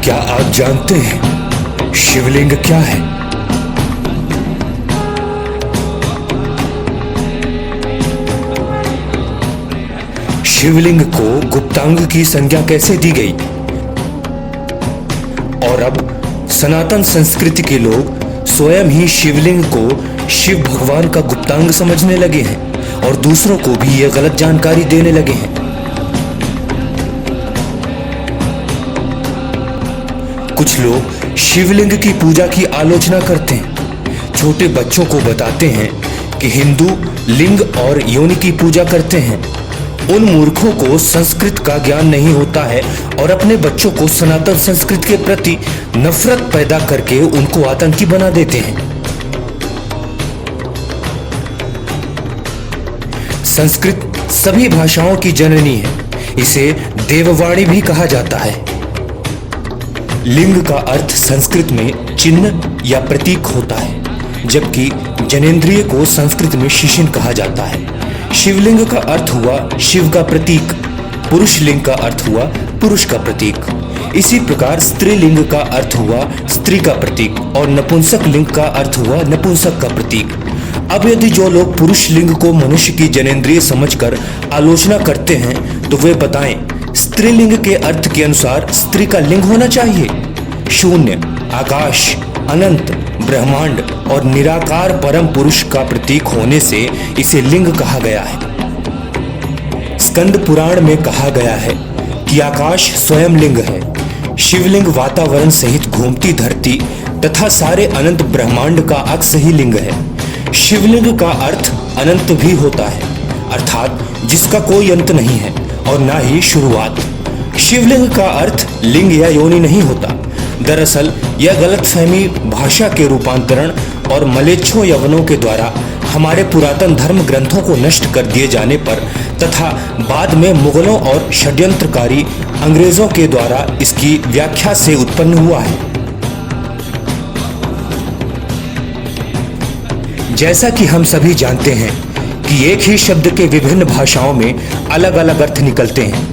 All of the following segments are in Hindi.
क्या आप जानते हैं शिवलिंग क्या है? शिवलिंग को गुप्तांग की संज्ञा कैसे दी गई? और अब सनातन संस्कृति के लोग स्वयं ही शिवलिंग को शिव भगवान का गुप्तांग समझने लगे हैं और दूसरों को भी यह गलत जानकारी देने लगे हैं। कुछ लोग शिवलिंग की पूजा की आलोचना करते हैं, छोटे बच्चों को बताते हैं कि हिंदू लिंग और योनि की पूजा करते हैं। उन मूर्खों को संस्कृत का ज्ञान नहीं होता है और अपने बच्चों को सनातन संस्कृत के प्रति नफरत पैदा करके उनको आतंकी बना देते हैं। संस्कृत सभी भाषाओं की जननी है, इसे देववाणी भी कहा जाता है। लिंग का अर्थ संस्कृत में चिन्ह या प्रतीक होता है, जबकि जनेंद्रिय को संस्कृत में शिशिन कहा जाता है। शिवलिंग का अर्थ हुआ शिव का प्रतीक, पुरुष लिंग का अर्थ हुआ पुरुष का प्रतीक। इसी प्रकार स्त्रीलिंग का अर्थ हुआ स्त्री का प्रतीक और नपुंसक लिंग का अर्थ हुआ नपुंसक का प्रतीक। अब यदि जो लोग पुरुष लिंग को मनुष्य की जनेंद्रिय समझकर आलोचना करते हैं तो वे बताएं स्त्रीलिंग के अर्थ के अनुसार स्त्री का लिंग होना चाहिए। शून्य, आकाश, अनंत, ब्रह्मांड और निराकार परम पुरुष का प्रतीक होने से इसे लिंग कहा गया है। स्कंद पुराण में कहा गया है कि आकाश स्वयं लिंग है। शिवलिंग वातावरण सहित घूमती धरती तथा सारे अनंत ब्रह्मांड का अक्स ही लिंग है। शिवलिंग का अर्थ अनंत भी होता है, अर्थात जिसका कोई अंत नहीं है और ना ही शुरुआत। शिवलिंग का अर्थ लिंग या योनि नहीं होता। दरअसल यह गलतफहमी भाषा के रूपांतरण और मलेच्छों यवनों के द्वारा हमारे पुरातन धर्म ग्रंथों को नष्ट कर दिए जाने पर तथा बाद में मुगलों और षड्यंत्रकारी अंग्रेजों के द्वारा इसकी व्याख्या से उत्पन्न हुआ है। जैसा कि हम सभी जानते हैं कि एक ही शब्द के विभिन्न भाषाओं में अलग अलग अर्थ निकलते हैं।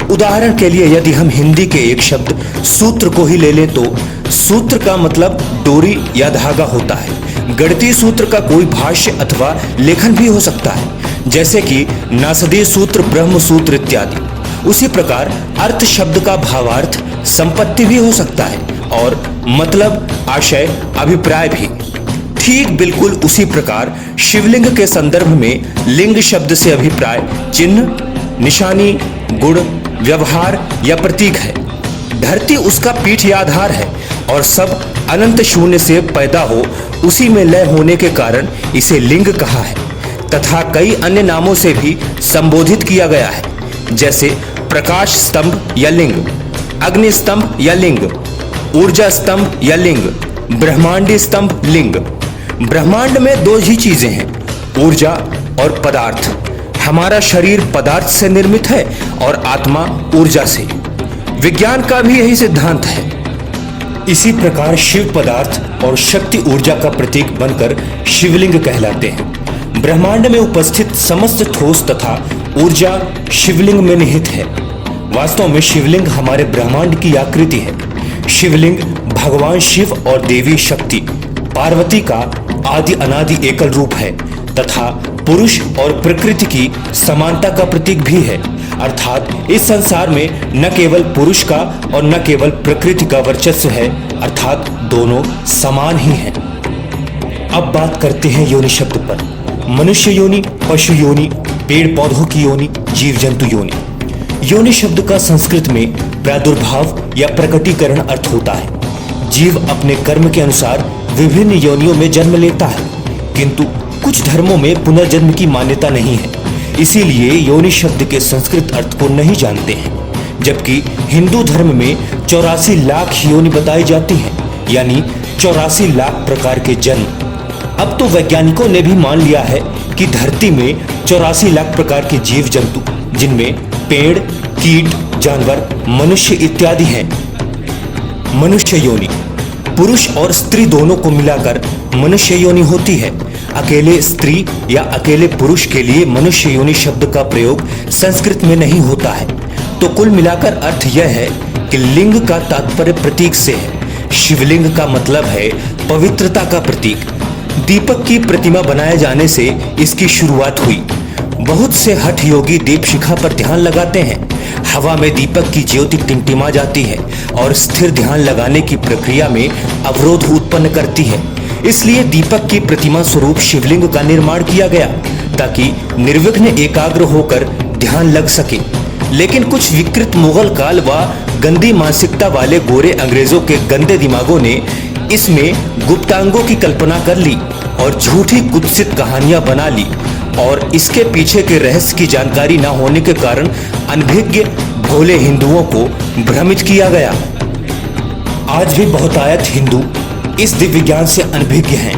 उदाहरण के लिए यदि हम हिंदी के एक शब्द सूत्र को ही ले लें तो सूत्र का मतलब डोरी या धागा होता है। गणितीय सूत्र का कोई भाष्य अथवा लेखन भी हो सकता है, जैसे कि नासदीय सूत्र, ब्रह्म सूत्र इत्यादि। उसी प्रकार अर्थ शब्द का भावार्थ संपत्ति भी हो सकता है और मतलब, आशय, अभिप्राय भी। ठीक बिल्कुल उसी प्रकार शिवलिंग के संदर्भ में लिंग शब्द से अभिप्राय चिन्ह, निशानी, गुण, व्यवहार या प्रतीक है। धरती उसका पीठ या आधार है और सब अनंत शून्य से पैदा हो उसी में लय होने के कारण इसे लिंग कहा है तथा कई अन्य नामों से भी संबोधित किया गया है, जैसे प्रकाश स्तंभ या लिंग, अग्नि स्तंभ या लिंग, ऊर्जा स्तंभ या लिंग, ब्रह्मांडी स्तंभ लिंग। ब्रह्मांड में दो ही चीजें हैं, ऊर्जा और पदार्थ। हमारा शरीर पदार्थ से निर्मित है और आत्मा ऊर्जा से। विज्ञान का भी यही सिद्धांत है। इसी प्रकार शिव पदार्थ और शक्ति ऊर्जा का प्रतीक बनकर शिवलिंग कहलाते हैं। ब्रह्मांड में उपस्थित समस्त ठोस तथा ऊर्जा शिवलिंग में निहित है। वास्तव में शिवलिंग हमारे ब्रह्मांड की आकृति है। शिवलिंग भगवान शिव और देवी शक्ति पार्वती का आदि अनादि एकल रूप है तथा पुरुष और प्रकृति की समानता का प्रतीक भी है। अर्थात इस संसार में न केवल पुरुष का और न केवल प्रकृति का वर्चस्व है, अर्थात दोनों समान ही हैं। अब बात करते हैं योनि शब्द पर। मनुष्य योनि, पशु योनि, पेड़ पौधों की योनि, जीव जंतु योनि। योनि शब्द का संस्कृत में प्रादुर्भाव या प्रकटीकरण अर्थ होता है। जीव अपने कर्म के अनुसार विभिन्न योनियों में जन्म लेता है, किंतु कुछ धर्मों में पुनर्जन्म की मान्यता नहीं है, इसीलिए योनि शब्द के संस्कृत अर्थ को नहीं जानते हैं। जबकि हिंदू धर्म में 84 लाख योनि बताई जाती हैं, यानी 84 लाख प्रकार के जन्म। अब तो वैज्ञानिकों ने भी मान लिया है कि धरती में 84 लाख प्रकार के जीव जंतु, जिनमें पेड़, कीट, जानवर, मनुष्य इत्यादि हैं। मनुष्य योनि पुरुष और स्त्री दोनों को मिलाकर मनुष्य योनि होती है। अकेले स्त्री या अकेले पुरुष के लिए मनुष्य योनि शब्द का प्रयोग संस्कृत में नहीं होता है। तो कुल मिलाकर अर्थ यह है कि लिंग का तात्पर्य प्रतीक से है। शिवलिंग का मतलब है पवित्रता का प्रतीक। दीपक की प्रतिमा बनाए जाने से इसकी शुरुआत हुई। बहुत से हठ योगी दीप शिखा पर ध्यान लगाते हैं। हवा में दीपक की ज्योति टिमटिमा जाती है और स्थिर ध्यान लगाने की प्रक्रिया में अवरोध उत्पन्न करती है। इसलिए दीपक की प्रतिमा स्वरूप शिवलिंग का निर्माण किया गया ताकि निर्विघ्न एकाग्र होकर ध्यान लग सके। लेकिन कुछ विकृत मुगल काल व गंदी मानसिकता वाले गोरे अंग्रेजों के गंदे दिमागों ने इसमें गुप्तांगों की कल्पना कर ली और झूठी कुत्सित कहानियां बना ली, और इसके पीछे के रहस्य की जानकारी न होने के कारण अनभिज्ञ भोले हिंदुओं को भ्रमित किया गया। आज भी बहुतायत हिंदू इस दिव्य ज्ञान से अनभिज्ञ हैं।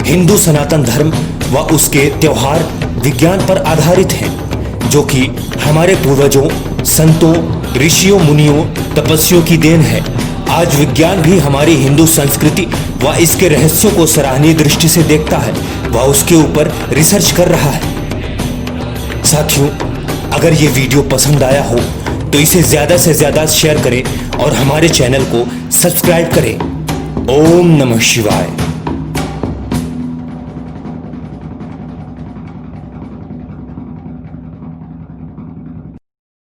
हिंदू सनातन धर्म व उसके त्योहार विज्ञान पर आधारित हैं, जो कि हमारे पूर्वजों, संतों, ऋषियों, मुनियों, तपस्वियों की देन है। आज विज्ञान भी हमारी हिंदू संस्कृति व इसके रहस्यों को सराहनीय दृष्टि से देखता है व उसके ऊपर रिसर्च कर रहा है। साथियों, अगर ये वीडियो पसंद आया हो तो इसे ज़्यादा से ज़्यादा शेयर करें और हमारे चैनल को सब्सक्राइब करें। ओम नमः शिवाय।